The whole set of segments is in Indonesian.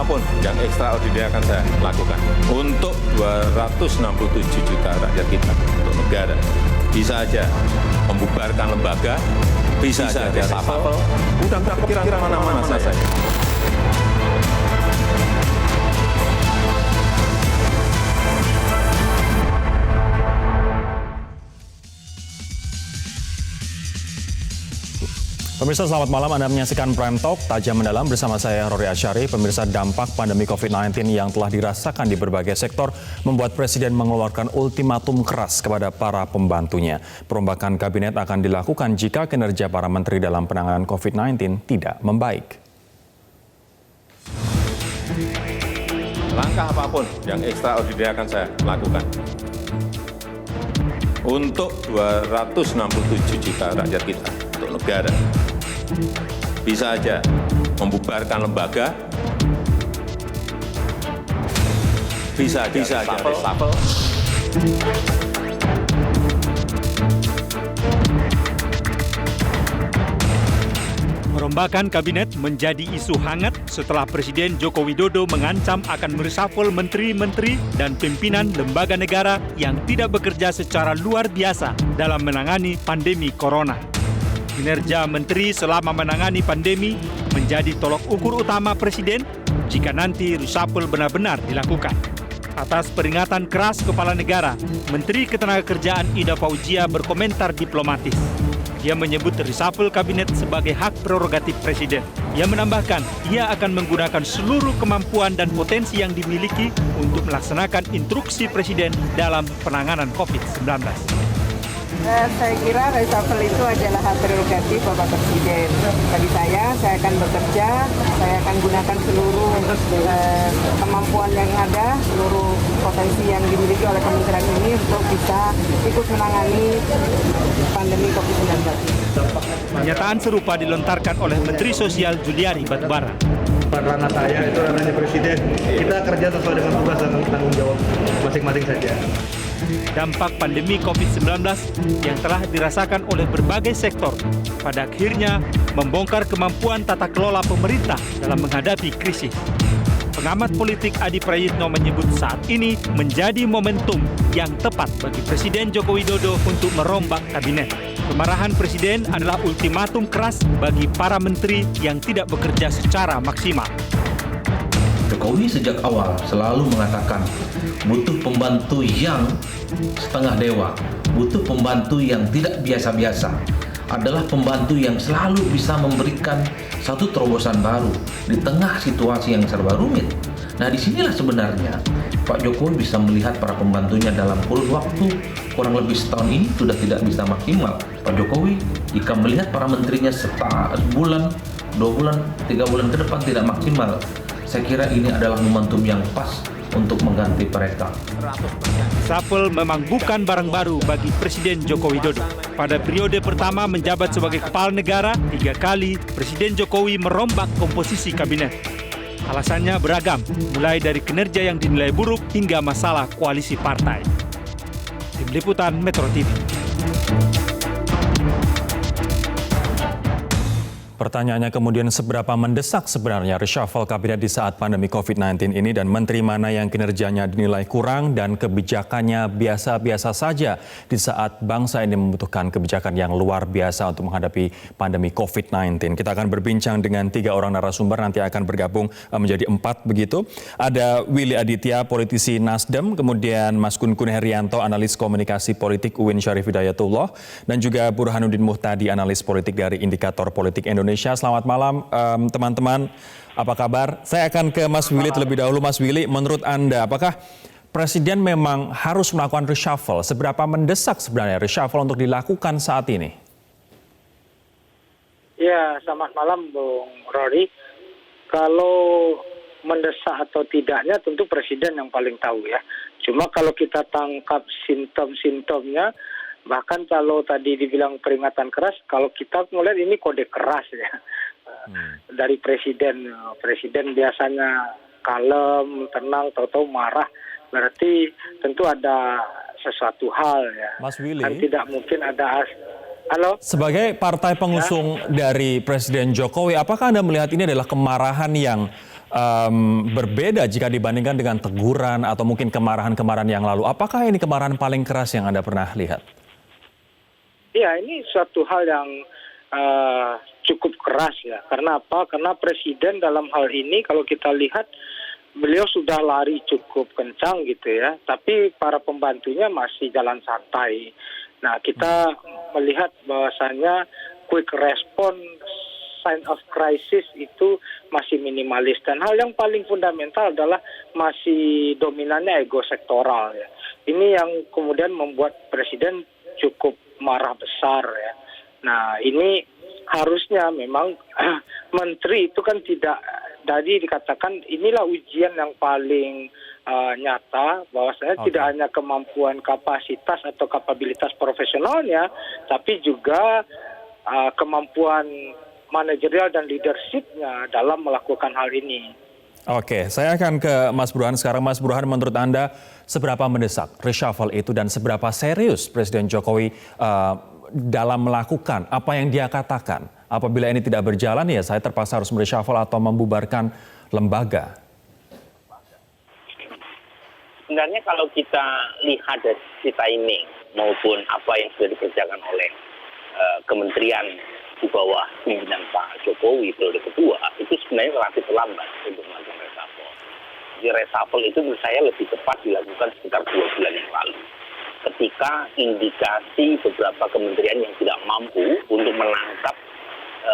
apapun yang ekstraordinari akan saya lakukan untuk 267 juta rakyat kita, untuk negara. Bisa aja membubarkan lembaga, bisa aja reshuffle, udah kira-kira mana-mana saja. Pemirsa, selamat malam. Anda menyaksikan Prime Talk Tajam Mendalam bersama saya Rory Asyari. Pemirsa, dampak pandemi COVID-19 yang telah dirasakan di berbagai sektor membuat Presiden mengeluarkan ultimatum keras kepada para pembantunya. Perombakan kabinet akan dilakukan jika kinerja para menteri dalam penanganan COVID-19 tidak membaik. Langkah apapun yang ekstraordinari akan saya lakukan untuk 267 juta rakyat kita, untuk negara. Bisa aja membubarkan lembaga, bisa aja reshuffle. Perombakan kabinet menjadi isu hangat setelah Presiden Joko Widodo mengancam akan mereshuffle menteri-menteri dan pimpinan lembaga negara yang tidak bekerja secara luar biasa dalam menangani pandemi corona. Kinerja menteri selama menangani pandemi menjadi tolok ukur utama Presiden jika nanti reshuffle benar-benar dilakukan. Atas peringatan keras Kepala Negara, Menteri Ketenagakerjaan Ida Fauzia berkomentar diplomatis. Dia menyebut reshuffle kabinet sebagai hak prerogatif Presiden. Ia menambahkan, ia akan menggunakan seluruh kemampuan dan potensi yang dimiliki untuk melaksanakan instruksi Presiden dalam penanganan COVID-19. Saya kira reshuffle itu adalah hak prerogatif Bapak Presiden. Bagi saya akan bekerja, saya akan gunakan seluruh kemampuan yang ada, seluruh potensi yang dimiliki oleh kementerian ini untuk bisa ikut menangani pandemi COVID-19. Pernyataan serupa dilontarkan oleh Menteri Sosial Juliari Batubara. Ranah saya itu ranahnya Presiden. Kita kerja sesuai dengan tugas dan tanggung jawab masing-masing saja. Dampak pandemi COVID-19 yang telah dirasakan oleh berbagai sektor pada akhirnya membongkar kemampuan tata kelola pemerintah dalam menghadapi krisis. Pengamat politik Adi Prayitno menyebut saat ini menjadi momentum yang tepat bagi Presiden Joko Widodo untuk merombak kabinet. Kemarahan Presiden adalah ultimatum keras bagi para menteri yang tidak bekerja secara maksimal. Jokowi sejak awal selalu mengatakan butuh pembantu yang setengah dewa, butuh pembantu yang tidak biasa-biasa, adalah pembantu yang selalu bisa memberikan satu terobosan baru di tengah situasi yang serba rumit. Nah, disinilah sebenarnya Pak Jokowi bisa melihat para pembantunya dalam kurun waktu kurang lebih setahun ini sudah tidak bisa maksimal. Pak Jokowi jika melihat para menterinya sebulan, 2 bulan, 3 bulan ke depan tidak maksimal, saya kira ini adalah momentum yang pas untuk mengganti mereka. Reshuffle memang bukan barang baru bagi Presiden Joko Widodo. Pada periode pertama menjabat sebagai kepala negara, 3 kali Presiden Jokowi merombak komposisi kabinet. Alasannya beragam, mulai dari kinerja yang dinilai buruk hingga masalah koalisi partai. Tim Liputan Metro TV. Pertanyaannya kemudian seberapa mendesak sebenarnya reshuffle kabinet di saat pandemi COVID-19 ini dan menteri mana yang kinerjanya dinilai kurang dan kebijakannya biasa-biasa saja di saat bangsa ini membutuhkan kebijakan yang luar biasa untuk menghadapi pandemi COVID-19. Kita akan berbincang dengan 3 orang narasumber, nanti akan bergabung menjadi 4 begitu. Ada Willy Aditya, politisi Nasdem, kemudian Mas Kun Kun Herianto, analis komunikasi politik UIN Syarif Hidayatullah, dan juga Burhanuddin Muhtadi, analis politik dari Indikator Politik Indonesia. Selamat malam teman-teman, apa kabar? Saya akan ke Mas Willy terlebih dahulu. Mas Willy, menurut Anda apakah Presiden memang harus melakukan reshuffle? Seberapa mendesak sebenarnya reshuffle untuk dilakukan saat ini? Ya, selamat malam Bung Rory. Kalau mendesak atau tidaknya tentu Presiden yang paling tahu ya. Cuma kalau kita tangkap simptom-simptomnya, bahkan kalau tadi dibilang peringatan keras, kalau kita melihat ini kode keras ya dari Presiden. Presiden biasanya kalem, tenang, tahu-tahu marah. Berarti tentu ada sesuatu hal ya. Mas Willy. Kan tidak mungkin ada Halo? Sebagai partai pengusung dari Presiden Jokowi, apakah Anda melihat ini adalah kemarahan yang berbeda jika dibandingkan dengan teguran atau mungkin kemarahan-kemarahan yang lalu? Apakah ini kemarahan paling keras yang Anda pernah lihat? Iya, ini suatu hal yang cukup keras ya. Karena apa? Karena Presiden dalam hal ini kalau kita lihat beliau sudah lari cukup kencang gitu ya. Tapi para pembantunya masih jalan santai. Nah, kita melihat bahwasannya quick response, sign of crisis itu masih minimalis. Dan hal yang paling fundamental adalah masih dominannya ego sektoral ya. Ini yang kemudian membuat Presiden cukup marah besar ya. Nah, ini harusnya memang menteri itu kan tidak, tadi dikatakan inilah ujian yang paling nyata bahwasanya tidak hanya kemampuan kapasitas atau kapabilitas profesionalnya, tapi juga kemampuan manajerial dan leadership-nya dalam melakukan hal ini. Oke, saya akan ke Mas Burhan sekarang. Mas Burhan, menurut Anda seberapa mendesak reshuffle itu dan seberapa serius Presiden Jokowi dalam melakukan apa yang dia katakan? Apabila ini tidak berjalan, ya saya terpaksa harus mereshuffle atau membubarkan lembaga. Sebenarnya kalau kita lihat dari sisi timing maupun apa yang sudah dikerjakan oleh kementerian di bawah pimpinan Pak Jokowi periode kedua, itu sebenarnya relatif lambat untuk melakukan reshuffle. Jadi reshuffle itu menurut saya lebih tepat dilakukan sekitar 2 bulan yang lalu. Ketika indikasi beberapa kementerian yang tidak mampu untuk menangkap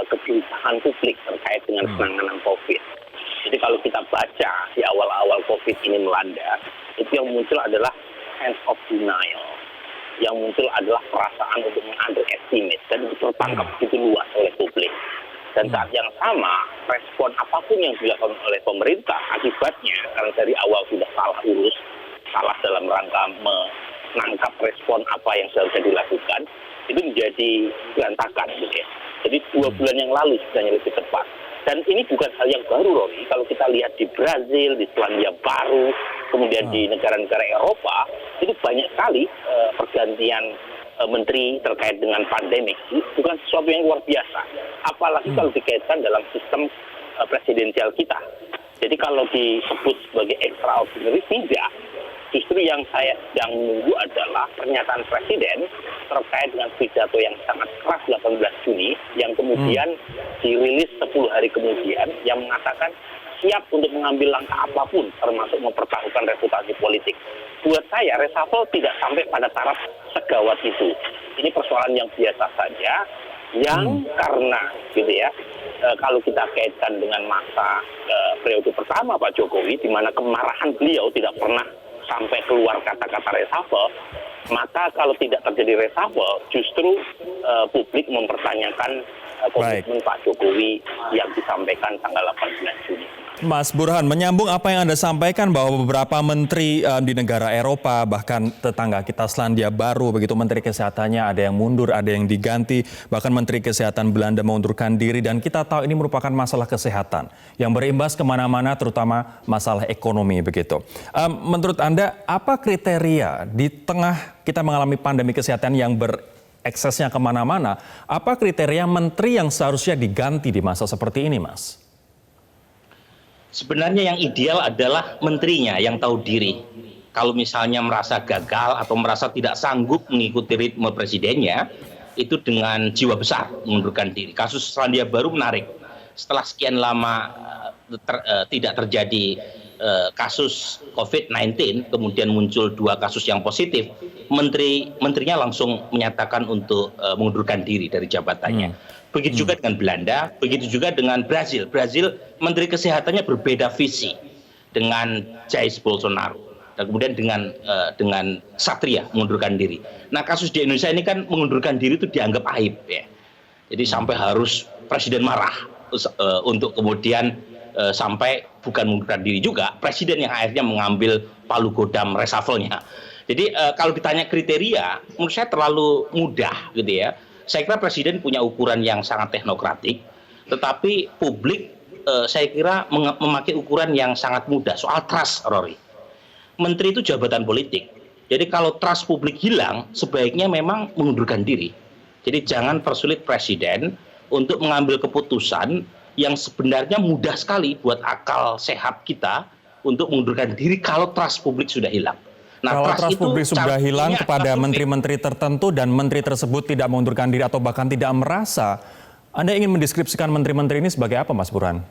kegelisahan publik terkait dengan penanganan COVID. Jadi kalau kita baca di awal-awal COVID ini melanda, itu yang muncul adalah sense of denial. Yang muncul adalah perasaan untuk underestimate dan tertangkap begitu luas oleh publik. Dan saat yang sama, respon apapun yang dilakukan oleh pemerintah akibatnya, karena dari awal sudah salah urus, salah dalam rangka menangkap respon apa yang seharusnya dilakukan, itu menjadi berantakan. Gitu ya. Jadi 2 bulan yang lalu sebenarnya lebih tepat. Dan ini bukan hal yang baru, Rory. Kalau kita lihat di Brazil, di Selandia Baru, kemudian di negara-negara Eropa, itu banyak sekali pergantian menteri terkait dengan pandemik. Itu bukan sesuatu yang luar biasa. Apalagi kalau dikaitkan dalam sistem presidensial kita. Jadi kalau disebut sebagai extraordinary, tidak. Justru yang saya sedang menunggu adalah pernyataan Presiden terkait dengan pidato yang sangat keras 18 Juni yang kemudian dirilis 10 hari kemudian yang mengatakan siap untuk mengambil langkah apapun termasuk mempertaruhkan reputasi politik. Buat saya reshuffle tidak sampai pada taraf segawat itu. Ini persoalan yang biasa saja yang karena gitu ya kalau kita kaitkan dengan masa periode pertama Pak Jokowi di mana kemarahan beliau tidak pernah sampai keluar kata-kata reshuffle, maka kalau tidak terjadi reshuffle, justru publik mempertanyakan komitmen Pak Jokowi yang disampaikan tanggal 18 Juni. Mas Burhan, menyambung apa yang Anda sampaikan bahwa beberapa menteri di negara Eropa, bahkan tetangga kita Selandia Baru, begitu menteri kesehatannya ada yang mundur, ada yang diganti, bahkan menteri kesehatan Belanda mengundurkan diri, dan kita tahu ini merupakan masalah kesehatan yang berimbas kemana-mana, terutama masalah ekonomi begitu. Menurut Anda, apa kriteria di tengah kita mengalami pandemi kesehatan yang bereksesnya kemana-mana, apa kriteria menteri yang seharusnya diganti di masa seperti ini, Mas? Sebenarnya yang ideal adalah menterinya yang tahu diri. Kalau misalnya merasa gagal atau merasa tidak sanggup mengikuti ritme presidennya, itu dengan jiwa besar mengundurkan diri. Kasus Selandia Baru menarik. Setelah sekian lama tidak terjadi kasus COVID-19, kemudian muncul 2 kasus yang positif, menterinya langsung menyatakan untuk mengundurkan diri dari jabatannya. Begitu juga dengan Belanda, begitu juga dengan Brazil. Brazil, menteri kesehatannya berbeda visi dengan Jair Bolsonaro. Dan kemudian dengan Satria mengundurkan diri. Nah, kasus di Indonesia ini kan mengundurkan diri itu dianggap aib ya. Jadi sampai harus presiden marah untuk kemudian sampai bukan mengundurkan diri juga, presiden yang akhirnya mengambil palu godam reshuffle-nya. Jadi kalau ditanya kriteria, menurut saya terlalu mudah gitu ya. Saya kira presiden punya ukuran yang sangat teknokratik, tetapi publik saya kira memakai ukuran yang sangat mudah. Soal trust, Rory. Menteri itu jabatan politik. Jadi kalau trust publik hilang, sebaiknya memang mengundurkan diri. Jadi jangan persulit presiden untuk mengambil keputusan yang sebenarnya mudah sekali buat akal sehat kita untuk mengundurkan diri kalau trust publik sudah hilang. Nah, kalau trust publik sudah hilang kepada menteri-menteri tertentu dan menteri tersebut tidak mengundurkan diri atau bahkan tidak merasa, Anda ingin mendeskripsikan menteri-menteri ini sebagai apa, Mas Burhan?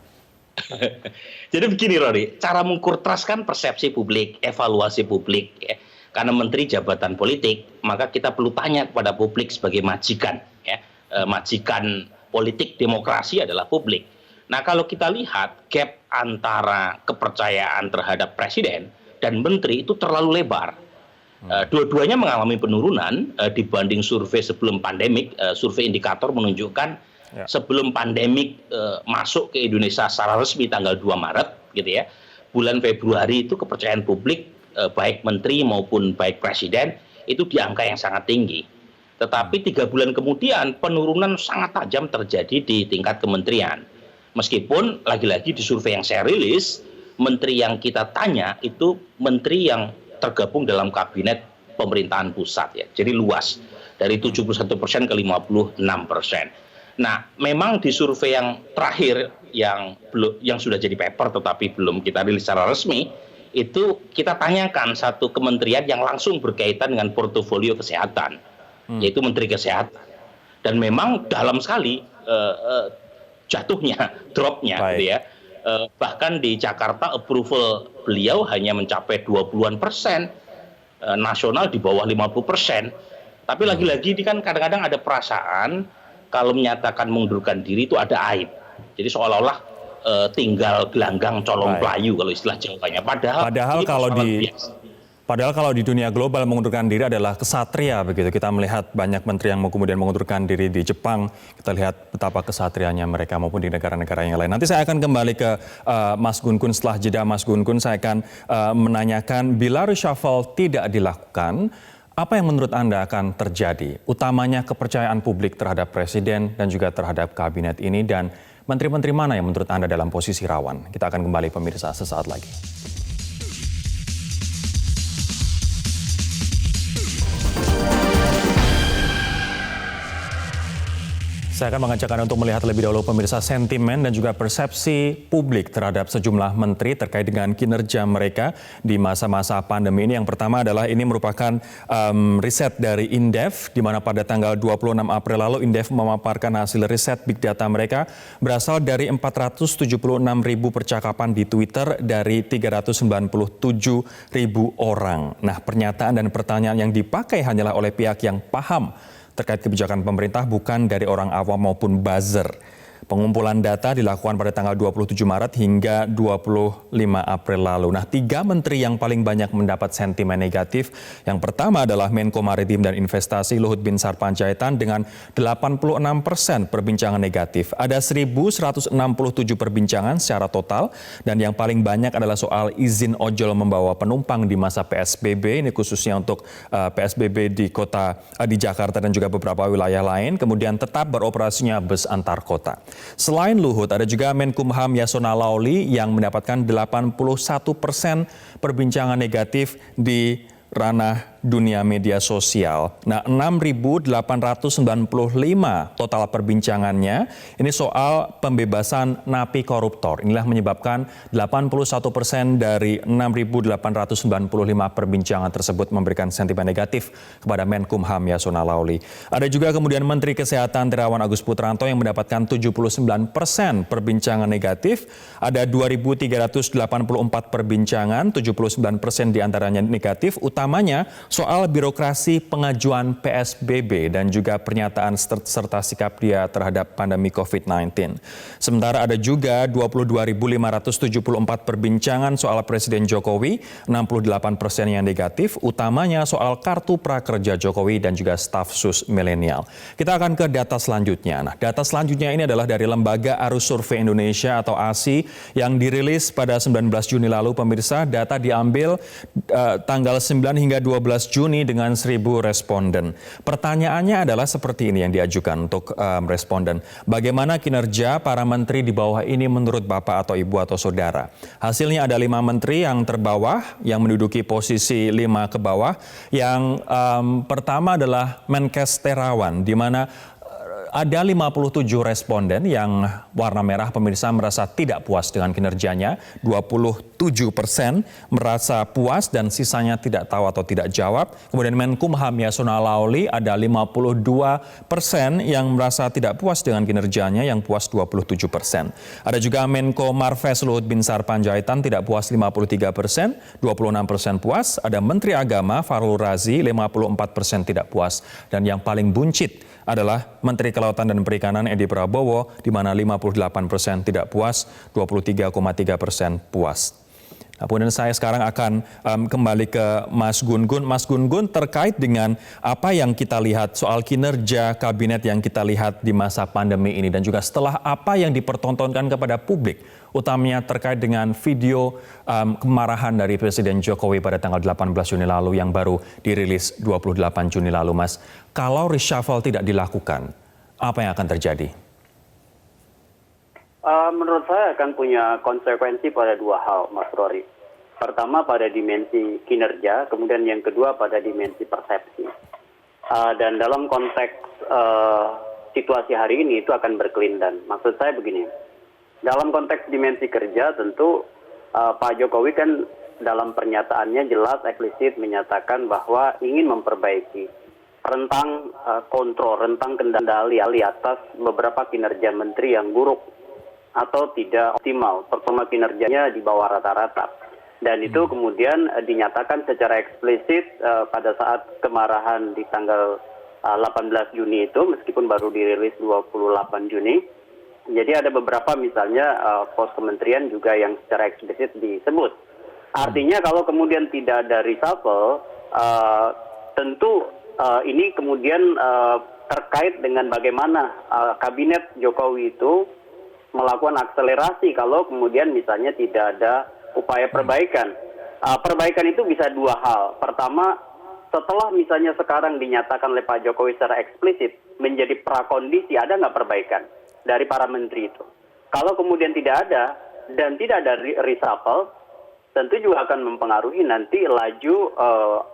Jadi begini, Rory, cara mengukur trust kan persepsi publik, evaluasi publik. Ya. Karena menteri jabatan politik, maka kita perlu tanya kepada publik sebagai majikan. Ya. Majikan politik demokrasi adalah publik. Nah, kalau kita lihat gap antara kepercayaan terhadap presiden dan menteri itu terlalu lebar. Dua-duanya mengalami penurunan dibanding survei sebelum pandemik. Survei indikator menunjukkan sebelum pandemik masuk ke Indonesia secara resmi tanggal 2 Maret gitu ya. Bulan Februari itu kepercayaan publik baik menteri maupun baik presiden itu di angka yang sangat tinggi. Tetapi 3 bulan kemudian penurunan sangat tajam terjadi di tingkat kementerian. Meskipun lagi-lagi di survei yang saya rilis, menteri yang kita tanya itu menteri yang tergabung dalam kabinet pemerintahan pusat ya. Jadi luas dari 71% ke 56%. Nah, memang di survei yang terakhir yang sudah jadi paper tetapi belum kita rilis secara resmi, itu kita tanyakan satu kementerian yang langsung berkaitan dengan portofolio kesehatan, yaitu Menteri Kesehatan. Dan memang dalam sekali jatuhnya, dropnya gitu ya. Bahkan di Jakarta approval beliau hanya mencapai 20-an%, nasional di bawah 50%. Tapi lagi-lagi ini kan kadang-kadang ada perasaan kalau menyatakan mengundurkan diri itu ada aib. Jadi seolah-olah tinggal gelanggang colong pelayu kalau istilah Jawanya. Padahal kalau di dunia global mengundurkan diri adalah kesatria begitu. Kita melihat banyak menteri yang kemudian mengundurkan diri di Jepang. Kita lihat betapa kesatrianya mereka maupun di negara-negara yang lain. Nanti saya akan kembali ke Mas Gun-Gun. Setelah jeda Mas Gun-Gun, saya akan menanyakan bila reshuffle tidak dilakukan, apa yang menurut Anda akan terjadi? Utamanya kepercayaan publik terhadap presiden dan juga terhadap kabinet ini, dan menteri-menteri mana yang menurut Anda dalam posisi rawan? Kita akan kembali pemirsa sesaat lagi. Saya akan mengajak Anda untuk melihat lebih dahulu pemirsa sentimen dan juga persepsi publik terhadap sejumlah menteri terkait dengan kinerja mereka di masa-masa pandemi ini. Yang pertama adalah ini merupakan riset dari Indef, di mana pada tanggal 26 April lalu Indef memaparkan hasil riset big data mereka berasal dari 476.000 percakapan di Twitter dari 397.000 orang. Nah, pernyataan dan pertanyaan yang dipakai hanyalah oleh pihak yang paham terkait kebijakan pemerintah, bukan dari orang awam maupun buzzer. Pengumpulan data dilakukan pada tanggal 27 Maret hingga 25 April lalu. Nah, 3 menteri yang paling banyak mendapat sentimen negatif. Yang pertama adalah Menko Maritim dan Investasi Luhut Binsar Panjaitan dengan 86% perbincangan negatif. Ada 1.167 perbincangan secara total, dan yang paling banyak adalah soal izin ojol membawa penumpang di masa PSBB. Ini khususnya untuk PSBB di Jakarta dan juga beberapa wilayah lain. Kemudian tetap beroperasinya bus antar kota. Selain Luhut, ada juga Menkumham Yasona Laoly yang mendapatkan 81% perbincangan negatif di ranah dunia media sosial. Nah, 6.895 total perbincangannya ini soal pembebasan napi koruptor. Inilah menyebabkan 81% dari 6.895 perbincangan tersebut memberikan sentimen negatif kepada Menkumham Yasona Laoly. Ada juga kemudian Menteri Kesehatan Terawan Agus Putranto yang mendapatkan 79% perbincangan negatif. Ada 2.384 perbincangan, 79% diantaranya negatif, utamanya soal birokrasi pengajuan PSBB dan juga pernyataan serta sikap dia terhadap pandemi COVID-19. Sementara ada juga 22.574 perbincangan soal Presiden Jokowi, 68% yang negatif, utamanya soal kartu prakerja Jokowi dan juga staf sus milenial. Kita akan ke data selanjutnya. Nah, data selanjutnya ini adalah dari Lembaga Arus Survei Indonesia atau ASI yang dirilis pada 19 Juni lalu. Pemirsa, data diambil tanggal 9 hingga 12 Juni dengan 1.000 responden. Pertanyaannya adalah seperti ini yang diajukan untuk responden. Bagaimana kinerja para menteri di bawah ini menurut Bapak atau Ibu atau Saudara? Hasilnya ada 5 menteri yang terbawah, yang menduduki posisi 5 ke bawah. Yang pertama adalah Menkes Terawan, di mana ada 57 responden yang warna merah pemirsa merasa tidak puas dengan kinerjanya, 27% merasa puas dan sisanya tidak tahu atau tidak jawab. Kemudian Menkumham Yasona Laoly ada 52% yang merasa tidak puas dengan kinerjanya, yang puas 27%. Ada juga Menko Marves Luhut Binsar Panjaitan tidak puas 53%, 26% puas. Ada Menteri Agama Fahrul Razi 54% tidak puas. Dan yang paling buncit adalah Menteri Kelautan dan Perikanan Edi Prabowo, di mana 58% tidak puas, 23,3% puas. Nah, kemudian saya sekarang akan kembali ke Mas Gun-Gun. Mas Gun-Gun, terkait dengan apa yang kita lihat soal kinerja kabinet yang kita lihat di masa pandemi ini, dan juga setelah apa yang dipertontonkan kepada publik, utamanya terkait dengan video kemarahan dari Presiden Jokowi pada tanggal 18 Juni lalu yang baru dirilis 28 Juni lalu, Mas. Kalau reshuffle tidak dilakukan, apa yang akan terjadi? Menurut saya akan punya konsekuensi pada 2 hal, Mas Rory. Pertama pada dimensi kinerja, kemudian yang kedua pada dimensi persepsi. Dan dalam konteks situasi hari ini itu akan berkelindan. Maksud saya begini, dalam konteks dimensi kerja tentu Pak Jokowi kan dalam pernyataannya jelas eksplisit menyatakan bahwa ingin memperbaiki rentang kontrol, rentang kendali atas beberapa kinerja menteri yang buruk atau tidak optimal, performa kinerjanya di bawah rata-rata. Dan itu kemudian dinyatakan secara eksplisit pada saat kemarahan di tanggal 18 Juni itu, meskipun baru dirilis 28 Juni. Jadi ada beberapa misalnya pos kementerian juga yang secara eksplisit disebut. Artinya kalau kemudian tidak ada reshuffle, tentu ini kemudian terkait dengan bagaimana kabinet Jokowi itu melakukan akselerasi kalau kemudian misalnya tidak ada upaya perbaikan. Perbaikan itu bisa 2 hal. Pertama, setelah misalnya sekarang dinyatakan oleh Pak Jokowi secara eksplisit menjadi prakondisi, ada nggak perbaikan dari para menteri itu? Kalau kemudian tidak ada dan tidak ada reshuffle, tentu juga akan mempengaruhi nanti laju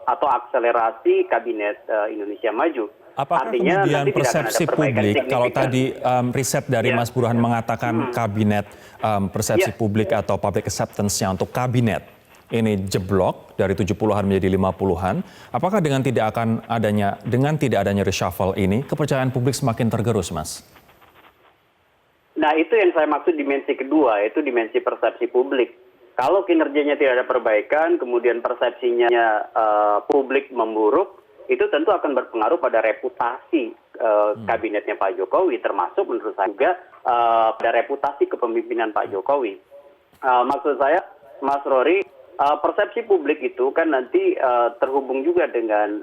atau akselerasi kabinet Indonesia Maju. Apakah artinya kemudian persepsi publik, kalau tadi riset dari Mas Burhan mengatakan kabinet, persepsi publik atau public acceptance-nya untuk kabinet ini jeblok dari 70-an menjadi 50-an, apakah dengan tidak adanya reshuffle ini, kepercayaan publik semakin tergerus, Mas? Nah, itu yang saya maksud dimensi kedua, yaitu dimensi persepsi publik. Kalau kinerjanya tidak ada perbaikan, kemudian persepsinya publik memburuk, itu tentu akan berpengaruh pada reputasi kabinetnya Pak Jokowi, termasuk menurut saya juga pada reputasi kepemimpinan Pak Jokowi. Maksud saya, Mas Rory, persepsi publik itu kan nanti terhubung juga dengan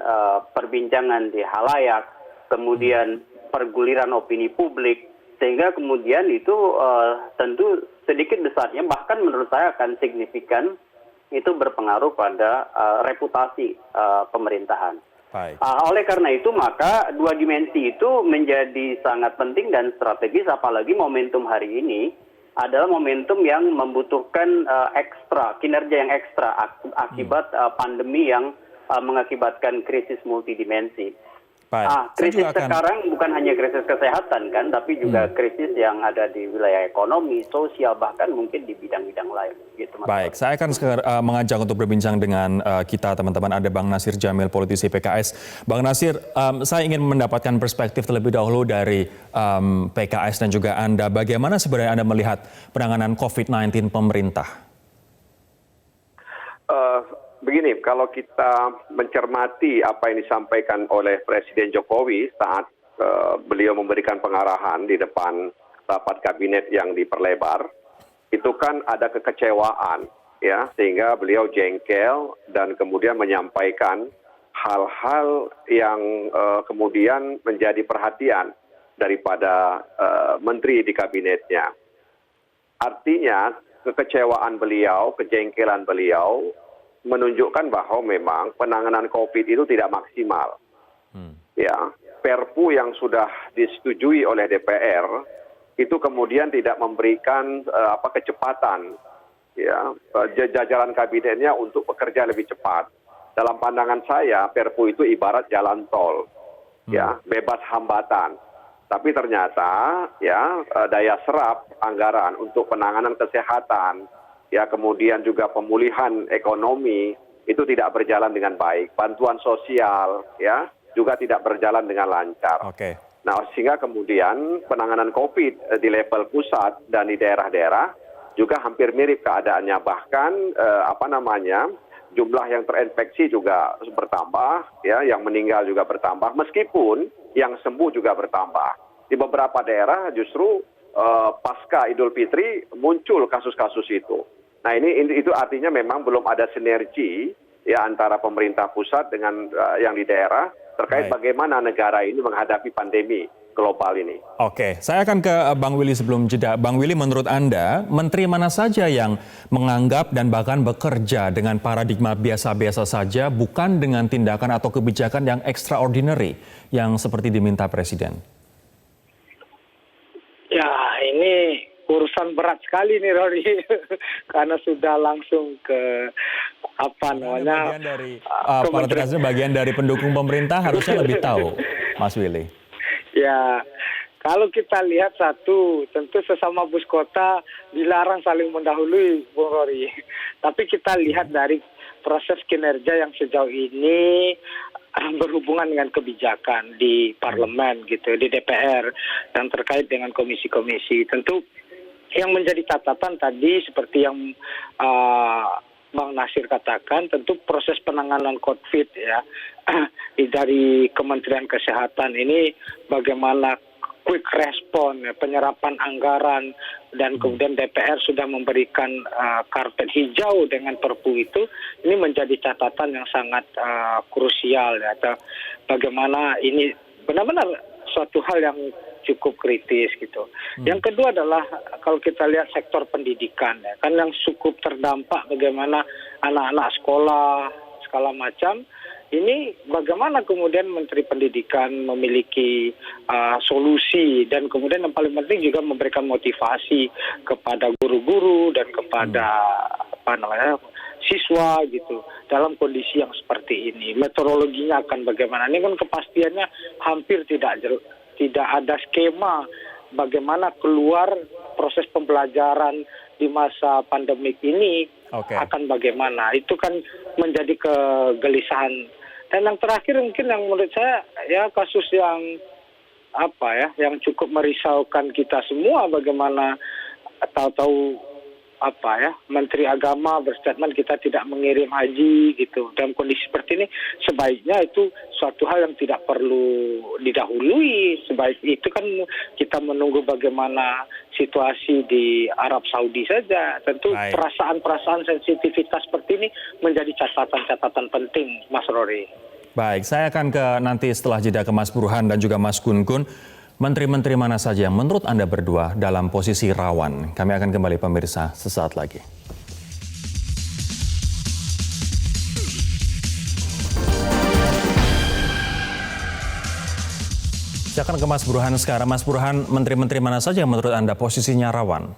perbincangan di halayak, kemudian perguliran opini publik, sehingga kemudian itu tentu sedikit besarnya, bahkan menurut saya akan signifikan, itu berpengaruh pada reputasi pemerintahan. Oleh karena itu maka 2 dimensi itu menjadi sangat penting dan strategis, apalagi momentum hari ini adalah momentum yang membutuhkan ekstra, kinerja yang ekstra akibat pandemi yang mengakibatkan krisis multidimensi. Krisis sekarang bukan hanya krisis kesehatan kan, tapi juga krisis yang ada di wilayah ekonomi, sosial, bahkan mungkin di bidang-bidang lain. Gitu, Mas. Baik, saya akan mengajak untuk berbincang dengan kita teman-teman. Ada Bang Nasir Jamil, politisi PKS. Bang Nasir, saya ingin mendapatkan perspektif terlebih dahulu dari PKS dan juga Anda. Bagaimana sebenarnya Anda melihat penanganan COVID-19 pemerintah? Begini, kalau kita mencermati apa yang disampaikan oleh Presiden Jokowi saat beliau memberikan pengarahan di depan rapat kabinet yang diperlebar, itu kan ada kekecewaan, ya, sehingga beliau jengkel dan kemudian menyampaikan hal-hal yang kemudian menjadi perhatian daripada menteri di kabinetnya. Artinya kekecewaan beliau, kejengkelan beliau menunjukkan bahwa memang penanganan COVID itu tidak maksimal. Ya, Perpu yang sudah disetujui oleh DPR itu kemudian tidak memberikan kecepatan, ya, jajaran kabinetnya untuk bekerja lebih cepat. Dalam pandangan saya, Perpu itu ibarat jalan tol, ya, bebas hambatan. Tapi ternyata, ya, daya serap anggaran untuk penanganan kesehatan, ya, kemudian juga pemulihan ekonomi itu tidak berjalan dengan baik. Bantuan sosial, ya, juga tidak berjalan dengan lancar. Nah, sehingga kemudian penanganan COVID di level pusat dan di daerah-daerah juga hampir mirip keadaannya. Bahkan jumlah yang terinfeksi juga bertambah, ya, yang meninggal juga bertambah, meskipun yang sembuh juga bertambah. Di beberapa daerah justru pasca Idul Fitri muncul kasus-kasus itu. Nah, itu artinya memang belum ada sinergi, ya, antara pemerintah pusat dengan yang di daerah terkait bagaimana negara ini menghadapi pandemi global ini. Oke, saya akan ke Bang Willy sebelum jeda. Bang Willy, menurut Anda, menteri mana saja yang menganggap dan bahkan bekerja dengan paradigma biasa-biasa saja, bukan dengan tindakan atau kebijakan yang extraordinary yang seperti diminta Presiden? Ya, ini urusan berat sekali nih, Rory. Karena sudah langsung ke bagian dari pendukung pemerintah harusnya lebih tahu, Mas Willy. Ya, kalau kita lihat satu, tentu sesama bus kota dilarang saling mendahului, Bung Rory. Tapi kita lihat dari proses kinerja yang sejauh ini berhubungan dengan kebijakan di parlemen gitu, di DPR, dan terkait dengan komisi-komisi. Tentu yang menjadi catatan tadi seperti yang Bang Nasir katakan, tentu proses penanganan COVID, ya, dari Kementerian Kesehatan ini bagaimana quick respon, ya, penyerapan anggaran, dan kemudian DPR sudah memberikan karpet hijau dengan Perpu itu, ini menjadi catatan yang sangat krusial, ya, bagaimana ini benar-benar suatu hal yang cukup kritis gitu. Yang kedua adalah kalau kita lihat sektor pendidikan, ya, kan yang cukup terdampak bagaimana anak-anak sekolah segala macam. Ini bagaimana kemudian Menteri Pendidikan memiliki solusi, dan kemudian yang paling penting juga memberikan motivasi kepada guru-guru dan kepada siswa gitu dalam kondisi yang seperti ini. Metodologinya akan bagaimana? Ini kan kepastiannya hampir tidak ada skema bagaimana keluar proses pembelajaran di masa pandemik ini akan bagaimana. Itu kan menjadi kegelisahan. Dan yang terakhir mungkin yang menurut saya, ya, kasus yang yang cukup merisaukan kita semua, bagaimana tahu-tahu Menteri Agama berstatement kita tidak mengirim haji gitu. Dalam kondisi seperti ini sebaiknya itu suatu hal yang tidak perlu didahului. Sebaik itu kan kita menunggu bagaimana situasi di Arab Saudi saja. Tentu perasaan-perasaan sensitivitas seperti ini menjadi catatan-catatan penting, Mas Rory. Baik, saya akan nanti setelah jeda ke Mas Burhan dan juga Mas Gun-Gun. Menteri-menteri mana saja yang menurut Anda berdua dalam posisi rawan? Kami akan kembali pemirsa sesaat lagi. Saya akan ke Mas Burhan sekarang. Mas Burhan, menteri-menteri mana saja yang menurut Anda posisinya rawan?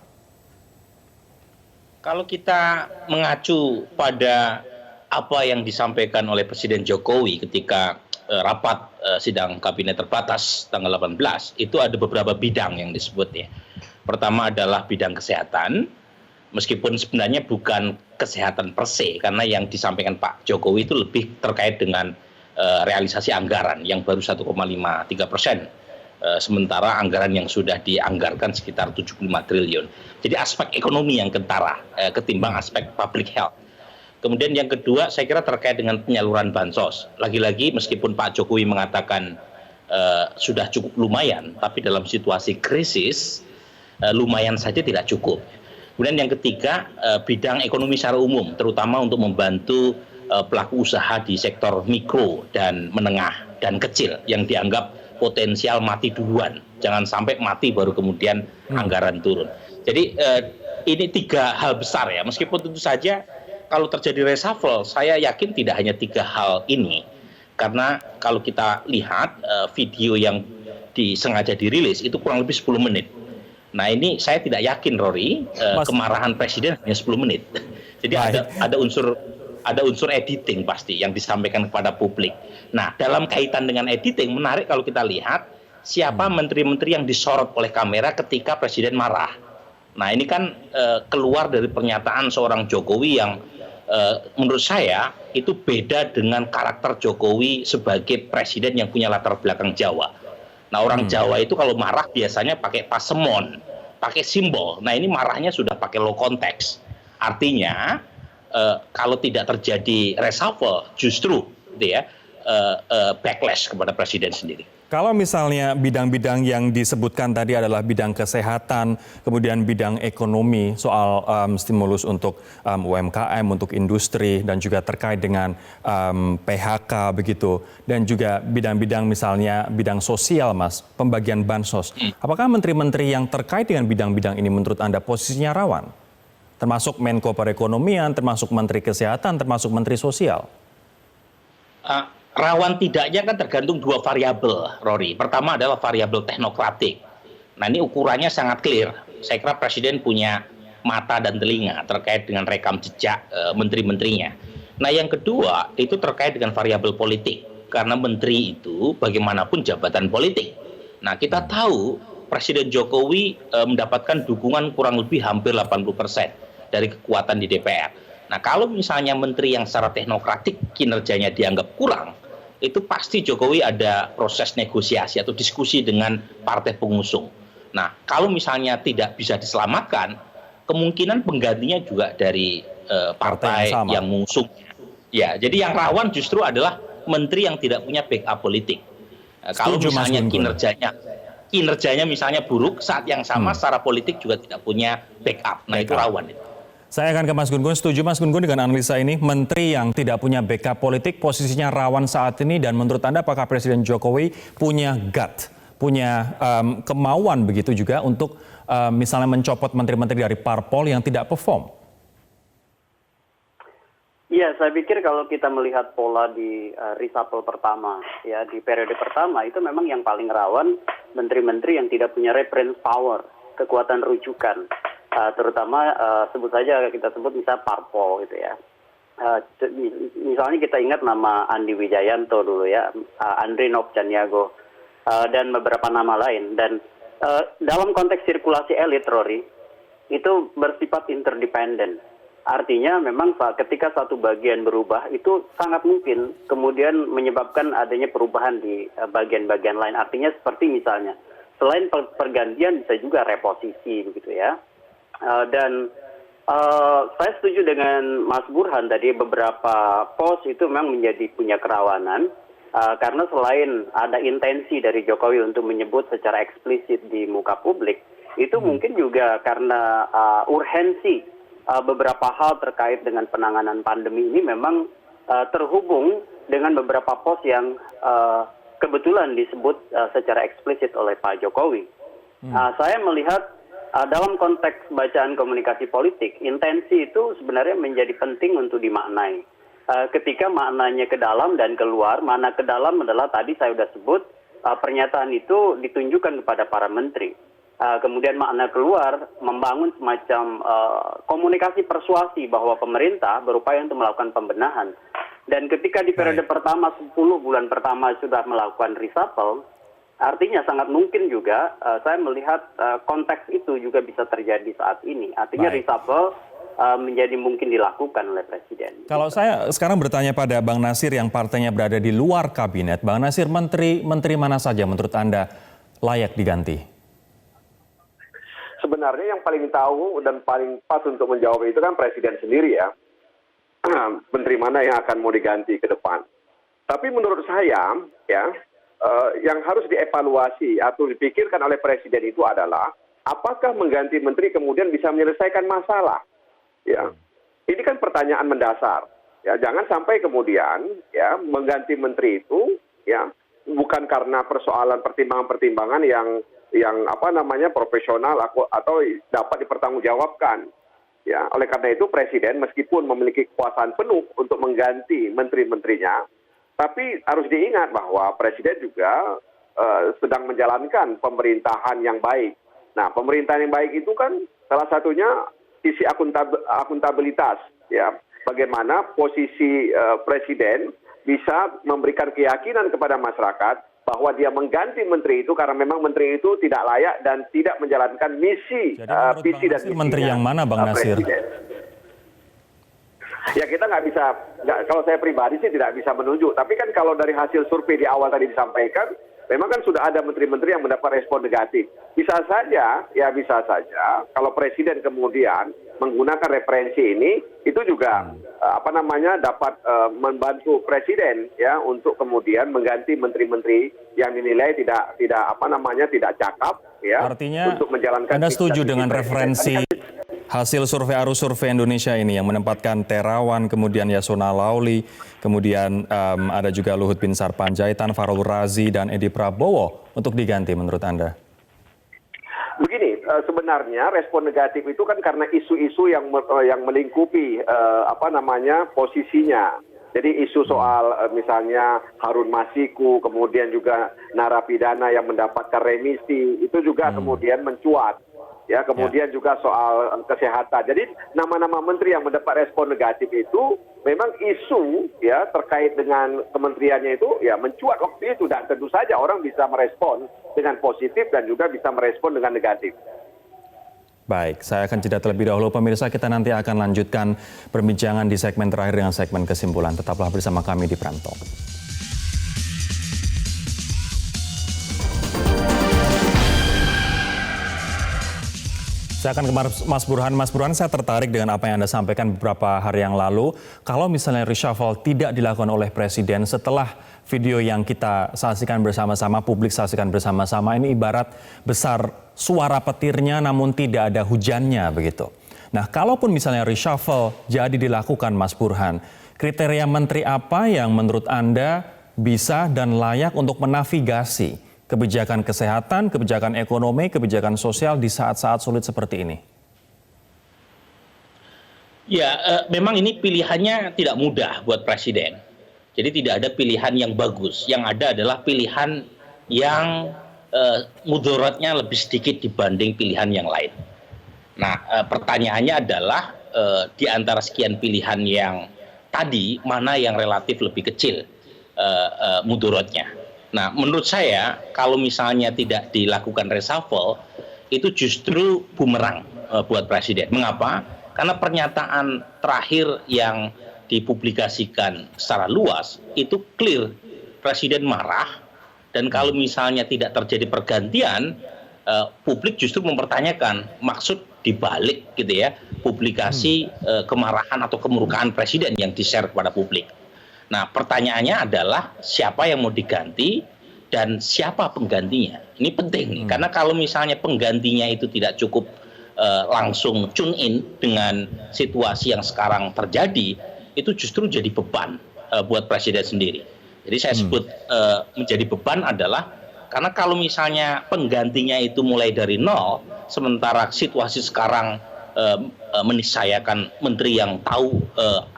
Kalau kita mengacu pada apa yang disampaikan oleh Presiden Jokowi ketika rapat sidang kabinet terbatas tanggal 18, itu ada beberapa bidang yang disebut, ya. Pertama adalah bidang kesehatan, meskipun sebenarnya bukan kesehatan per se, karena yang disampaikan Pak Jokowi itu lebih terkait dengan realisasi anggaran yang baru 1,53%, sementara anggaran yang sudah dianggarkan sekitar 75 triliun. Jadi aspek ekonomi yang kentara ketimbang aspek public health. Kemudian yang kedua saya kira terkait dengan penyaluran bansos. Lagi-lagi meskipun Pak Jokowi mengatakan sudah cukup lumayan, tapi dalam situasi krisis lumayan saja tidak cukup. Kemudian yang ketiga bidang ekonomi secara umum, terutama untuk membantu pelaku usaha di sektor mikro dan menengah dan kecil yang dianggap potensial mati duluan. Jangan sampai mati baru kemudian anggaran turun. Jadi ini tiga hal besar, ya, meskipun tentu saja kalau terjadi reshuffle, saya yakin tidak hanya 3 hal ini. Karena kalau kita lihat video yang disengaja dirilis itu kurang lebih 10 menit. Nah ini saya tidak yakin, Rory, kemarahan presiden hanya 10 menit. Jadi ada unsur editing pasti yang disampaikan kepada publik. Nah dalam kaitan dengan editing, menarik kalau kita lihat siapa menteri-menteri yang disorot oleh kamera ketika presiden marah. Nah ini kan keluar dari pernyataan seorang Jokowi yang menurut saya itu beda dengan karakter Jokowi sebagai presiden yang punya latar belakang Jawa. Nah orang Jawa itu kalau marah biasanya pakai pasemon, pakai simbol. Nah ini marahnya sudah pakai low context. Artinya kalau tidak terjadi reshuffle justru gitu ya, backlash kepada presiden sendiri. Kalau misalnya bidang-bidang yang disebutkan tadi adalah bidang kesehatan, kemudian bidang ekonomi, soal stimulus untuk UMKM, untuk industri, dan juga terkait dengan PHK begitu, dan juga bidang-bidang misalnya bidang sosial, Mas, pembagian bansos. Apakah menteri-menteri yang terkait dengan bidang-bidang ini menurut Anda posisinya rawan? Termasuk Menko Perekonomian, termasuk Menteri Kesehatan, termasuk Menteri Sosial? Rawan tidaknya kan tergantung 2 variabel, Rory. Pertama adalah variabel teknokratik. Nah ini ukurannya sangat clear. Saya kira Presiden punya mata dan telinga terkait dengan rekam jejak menteri-menterinya. Nah yang kedua itu terkait dengan variabel politik. Karena menteri itu bagaimanapun jabatan politik. Nah kita tahu Presiden Jokowi mendapatkan dukungan kurang lebih hampir 80% dari kekuatan di DPR. Nah kalau misalnya menteri yang secara teknokratik kinerjanya dianggap kurang, itu pasti Jokowi ada proses negosiasi atau diskusi dengan partai pengusung. Nah, kalau misalnya tidak bisa diselamatkan, kemungkinan penggantinya juga dari partai yang mengusungnya. Ya, jadi yang rawan justru adalah menteri yang tidak punya backup politik. Kalau misalnya kinerjanya misalnya buruk, saat yang sama secara politik juga tidak punya backup. Nah, itu rawan itu. Saya akan ke Mas Gun Gun. Setuju Mas Gun Gun dengan analisa ini? Menteri yang tidak punya backup politik posisinya rawan saat ini, dan menurut Anda apakah Presiden Jokowi punya gut, punya kemauan begitu juga untuk misalnya mencopot menteri-menteri dari parpol yang tidak perform? Iya, saya pikir kalau kita melihat pola di reshuffle pertama, ya di periode pertama itu memang yang paling rawan menteri-menteri yang tidak punya reference power, kekuatan rujukan. Terutama kita sebut misalnya parpol gitu ya. Misalnya kita ingat nama Andi Wijayanto dulu ya, Andre Nof Caniago, dan beberapa nama lain. Dan dalam konteks sirkulasi elit, Rory, itu bersifat interdependen. Artinya memang ketika satu bagian berubah itu sangat mungkin kemudian menyebabkan adanya perubahan di bagian-bagian lain. Artinya seperti misalnya selain pergantian bisa juga reposisi begitu ya. Dan saya setuju dengan Mas Burhan tadi, beberapa pos itu memang punya kerawanan karena selain ada intensi dari Jokowi untuk menyebut secara eksplisit di muka publik, itu mungkin juga karena urgensi beberapa hal terkait dengan penanganan pandemi ini memang terhubung dengan beberapa pos yang kebetulan disebut secara eksplisit oleh Pak Jokowi. Saya melihat dalam konteks bacaan komunikasi politik, intensi itu sebenarnya menjadi penting untuk dimaknai. Ketika maknanya ke dalam dan keluar, makna ke dalam adalah tadi saya sudah sebut, pernyataan itu ditunjukkan kepada para menteri. Kemudian makna keluar membangun semacam komunikasi persuasi bahwa pemerintah berupaya untuk melakukan pembenahan. Dan ketika di periode pertama, 10 bulan pertama sudah melakukan reshuffle, artinya sangat mungkin juga saya melihat konteks itu juga bisa terjadi saat ini. Artinya reshuffle menjadi mungkin dilakukan oleh Presiden. Kalau saya sekarang bertanya pada Bang Nasir yang partainya berada di luar kabinet, Bang Nasir, menteri mana saja menurut Anda layak diganti? Sebenarnya yang paling tahu dan paling pas untuk menjawab itu kan Presiden sendiri ya. Menteri mana yang akan mau diganti ke depan. Tapi menurut saya ya, yang harus dievaluasi atau dipikirkan oleh Presiden itu adalah apakah mengganti menteri kemudian bisa menyelesaikan masalah. Ya, ini kan pertanyaan mendasar. Ya, jangan sampai kemudian ya mengganti menteri itu ya bukan karena persoalan pertimbangan-pertimbangan yang profesional atau dapat dipertanggungjawabkan. Ya, oleh karena itu Presiden meskipun memiliki kekuasaan penuh untuk mengganti menteri-menterinya, tapi harus diingat bahwa Presiden juga sedang menjalankan pemerintahan yang baik. Nah, pemerintahan yang baik itu kan salah satunya sisi akuntabilitas, ya. Bagaimana posisi Presiden bisa memberikan keyakinan kepada masyarakat bahwa dia mengganti menteri itu karena memang menteri itu tidak layak dan tidak menjalankan misi, visi dan misinya. Menteri yang mana, Bang Nasir? Ya kita nggak bisa, kalau saya pribadi sih tidak bisa menunjuk. Tapi kan kalau dari hasil survei di awal tadi disampaikan, memang kan sudah ada menteri-menteri yang mendapat respon negatif. Bisa saja kalau Presiden kemudian menggunakan referensi ini, itu juga dapat membantu Presiden ya untuk kemudian mengganti menteri-menteri yang dinilai tidak cakap ya. Artinya untuk menjalankan. Anda setuju dengan referensi hasil survei Arus Survei Indonesia ini yang menempatkan Terawan, kemudian Yasona Lauli, kemudian ada juga Luhut Binsar Panjaitan, Fahrul Razi, dan Edi Prabowo untuk diganti menurut Anda? Begini, sebenarnya respon negatif itu kan karena isu-isu yang melingkupi posisinya. Jadi isu soal misalnya Harun Masiku, kemudian juga narapidana yang mendapatkan remisi, itu juga kemudian mencuat. Ya, kemudian juga soal kesehatan. Jadi nama-nama menteri yang mendapat respon negatif itu memang isu ya terkait dengan kementeriannya itu ya mencuat waktu itu, dan tentu saja orang bisa merespon dengan positif dan juga bisa merespon dengan negatif. Baik, saya akan jeda terlebih dahulu. Pemirsa, kita nanti akan lanjutkan perbincangan di segmen terakhir dengan segmen kesimpulan. Tetaplah bersama kami di Prime Talk. Saya akan ke Mas Burhan. Mas Burhan, saya tertarik dengan apa yang Anda sampaikan beberapa hari yang lalu. Kalau misalnya reshuffle tidak dilakukan oleh Presiden setelah video yang kita saksikan bersama-sama, publik saksikan bersama-sama, ini ibarat besar suara petirnya namun tidak ada hujannya begitu. Nah, kalaupun misalnya reshuffle jadi dilakukan, Mas Burhan, kriteria menteri apa yang menurut Anda bisa dan layak untuk menavigasi kebijakan kesehatan, kebijakan ekonomi, kebijakan sosial di saat-saat sulit seperti ini? Ya, memang ini pilihannya tidak mudah buat Presiden. Jadi tidak ada pilihan yang bagus. Yang ada adalah pilihan yang mudaratnya lebih sedikit dibanding pilihan yang lain. Nah, pertanyaannya adalah di antara sekian pilihan yang tadi, mana yang relatif lebih kecil mudaratnya. Nah, menurut saya kalau misalnya tidak dilakukan reshuffle, itu justru bumerang buat Presiden. Mengapa? Karena pernyataan terakhir yang dipublikasikan secara luas itu clear, Presiden marah, dan kalau misalnya tidak terjadi pergantian, publik justru mempertanyakan maksud dibalik gitu ya publikasi kemarahan atau kemurkaan Presiden yang di-share kepada publik. Nah, pertanyaannya adalah siapa yang mau diganti dan siapa penggantinya. Ini penting nih, karena kalau misalnya penggantinya itu tidak cukup langsung tune in dengan situasi yang sekarang terjadi, itu justru jadi beban buat Presiden sendiri. Jadi saya sebut menjadi beban adalah karena kalau misalnya penggantinya itu mulai dari nol, sementara situasi sekarang meniscayakan menteri yang tahu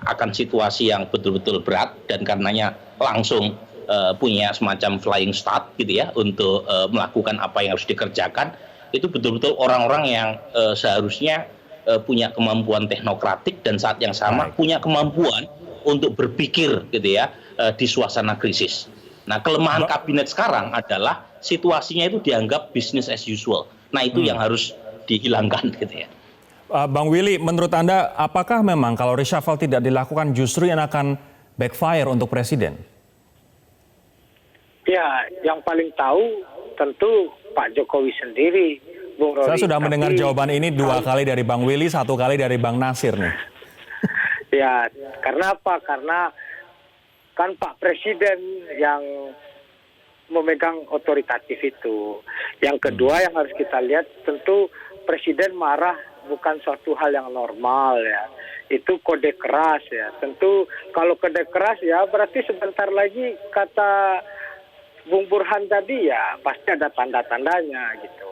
akan situasi yang betul-betul berat dan karenanya langsung punya semacam flying start gitu ya untuk melakukan apa yang harus dikerjakan, itu betul-betul orang-orang yang seharusnya punya kemampuan teknokratik dan saat yang sama punya kemampuan untuk berpikir gitu ya di suasana krisis. Nah, kelemahan kabinet sekarang adalah situasinya itu dianggap business as usual. Nah, itu yang harus dihilangkan gitu ya. Bang Willy, menurut Anda apakah memang kalau reshuffle tidak dilakukan justru yang akan backfire untuk Presiden? Ya, yang paling tahu tentu Pak Jokowi sendiri, Bung Rory. Saya sudah mendengar jawaban ini 2 kali dari Bang Willy, 1 kali dari Bang Nasir nih. Ya, karena apa? Karena kan Pak Presiden yang memegang otoritatif itu. Yang kedua yang harus kita lihat, tentu Presiden marah bukan suatu hal yang normal ya. Itu kode keras ya. Tentu kalau kode keras ya berarti sebentar lagi kata Bung Burhan tadi ya pasti ada tanda-tandanya gitu.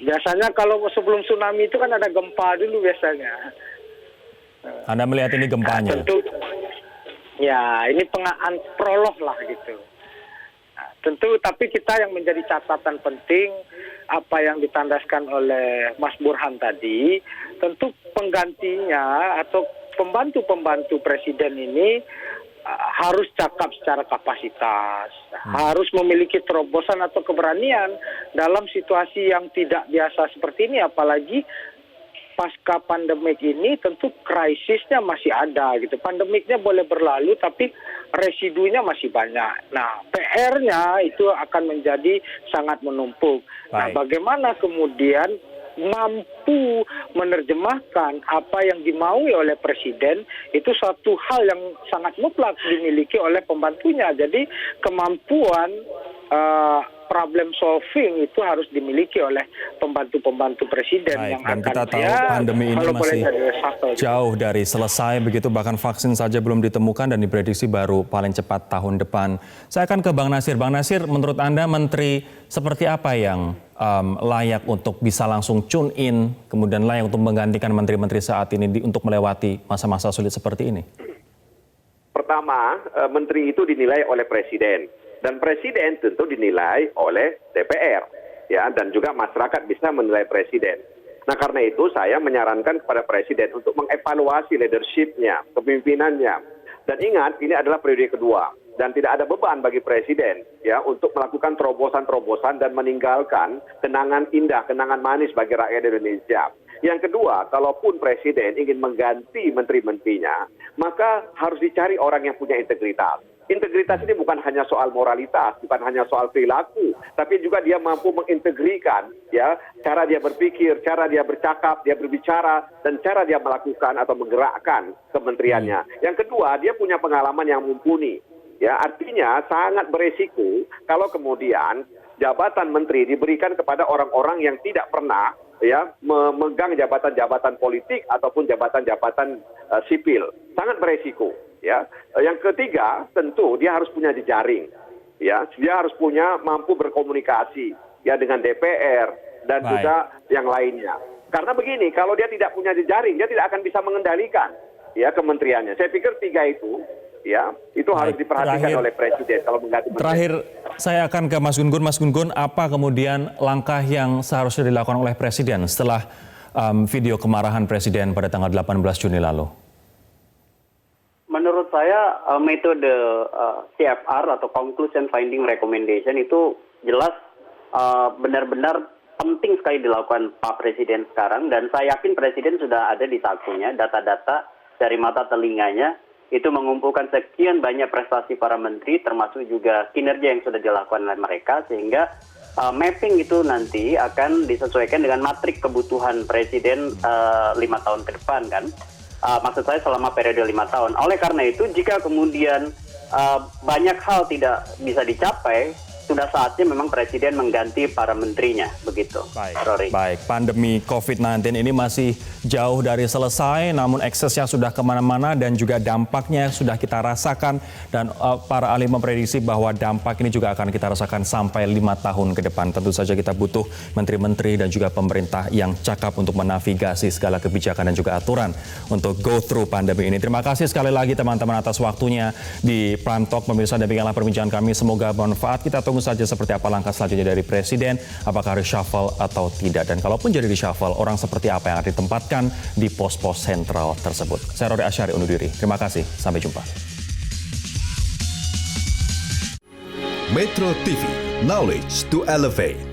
Biasanya kalau sebelum tsunami itu kan ada gempa dulu biasanya. Anda melihat ini gempanya? Tentu, ya ini prolog lah gitu. Tentu, tapi kita yang menjadi catatan penting apa yang ditandaskan oleh Mas Burhan tadi, tentu penggantinya atau pembantu-pembantu presiden ini harus cakap secara kapasitas, harus memiliki terobosan atau keberanian dalam situasi yang tidak biasa seperti ini, apalagi pasca pandemik ini tentu krisisnya masih ada gitu. Pandemiknya boleh berlalu tapi residunya masih banyak. Nah, PR-nya itu akan menjadi sangat menumpuk. Nah, bagaimana kemudian mampu menerjemahkan apa yang dimaui oleh presiden itu suatu hal yang sangat mutlak dimiliki oleh pembantunya. Jadi kemampuan problem solving itu harus dimiliki oleh pembantu-pembantu presiden. Baik, yang dan akan kita tahu pandemi ini masih jauh dari selesai, begitu bahkan vaksin saja belum ditemukan dan diprediksi baru paling cepat tahun depan. Saya akan ke Bang Nasir. Bang Nasir, menurut Anda menteri seperti apa yang layak untuk bisa langsung tune in, kemudian layak untuk menggantikan menteri-menteri saat ini untuk melewati masa-masa sulit seperti ini? Pertama, menteri itu dinilai oleh presiden. Dan presiden tentu dinilai oleh DPR, ya, dan juga masyarakat bisa menilai presiden. Nah, karena itu saya menyarankan kepada presiden untuk mengevaluasi leadership-nya, kepemimpinannya. Dan ingat, ini adalah periode kedua dan tidak ada beban bagi presiden, ya, untuk melakukan terobosan-terobosan dan meninggalkan kenangan indah, kenangan manis bagi rakyat Indonesia. Yang kedua, kalaupun presiden ingin mengganti menteri-menterinya, maka harus dicari orang yang punya integritas. Integritas ini bukan hanya soal moralitas, bukan hanya soal perilaku, tapi juga dia mampu mengintegrikan, ya, cara dia berpikir, cara dia bercakap, dia berbicara, dan cara dia melakukan atau menggerakkan kementeriannya. Yang kedua, dia punya pengalaman yang mumpuni. Ya, artinya sangat beresiko kalau kemudian jabatan menteri diberikan kepada orang-orang yang tidak pernah, ya, memegang jabatan-jabatan politik ataupun jabatan-jabatan sipil. Sangat beresiko. Ya, yang ketiga tentu dia harus punya jejaring, ya, dia harus punya mampu berkomunikasi, ya, dengan DPR dan juga yang lainnya. Karena begini, kalau dia tidak punya jejaring, dia tidak akan bisa mengendalikan, ya, kementeriannya. Saya pikir tiga itu, ya, itu harus diperhatikan oleh presiden kalau mengganti menteri. Terakhir, saya akan ke Mas Gun Gun. Mas Gun Gun, apa kemudian langkah yang seharusnya dilakukan oleh presiden setelah video kemarahan presiden pada tanggal 18 Juni lalu? Menurut saya metode CFR atau Conclusion Finding Recommendation itu jelas benar-benar penting sekali dilakukan Pak Presiden sekarang, dan saya yakin Presiden sudah ada di sakunya data-data dari mata telinganya itu mengumpulkan sekian banyak prestasi para menteri termasuk juga kinerja yang sudah dilakukan oleh mereka, sehingga mapping itu nanti akan disesuaikan dengan matrik kebutuhan Presiden 5 tahun ke depan kan. Maksud saya selama periode 5 tahun. Oleh karena itu, jika kemudian banyak hal tidak bisa dicapai, sudah saatnya memang Presiden mengganti para menterinya, begitu. Baik, pandemi COVID-19 ini masih jauh dari selesai, namun eksesnya sudah kemana-mana dan juga dampaknya sudah kita rasakan. Dan para ahli memprediksi bahwa dampak ini juga akan kita rasakan sampai 5 tahun ke depan. Tentu saja kita butuh menteri-menteri dan juga pemerintah yang cakap untuk menavigasi segala kebijakan dan juga aturan untuk go through pandemi ini. Terima kasih sekali lagi teman-teman atas waktunya di Prime Talk. Pemirsa, demikianlah perbincangan kami. Semoga bermanfaat. Kita tunggu saja seperti apa langkah selanjutnya dari Presiden, apakah reshuffle atau tidak. Dan kalaupun jadi reshuffle, orang seperti apa yang akan ditempatkan di pos-pos sentral tersebut. Saya Rory Asyari undur diri. Terima kasih, sampai jumpa. Metro TV, knowledge to elevate.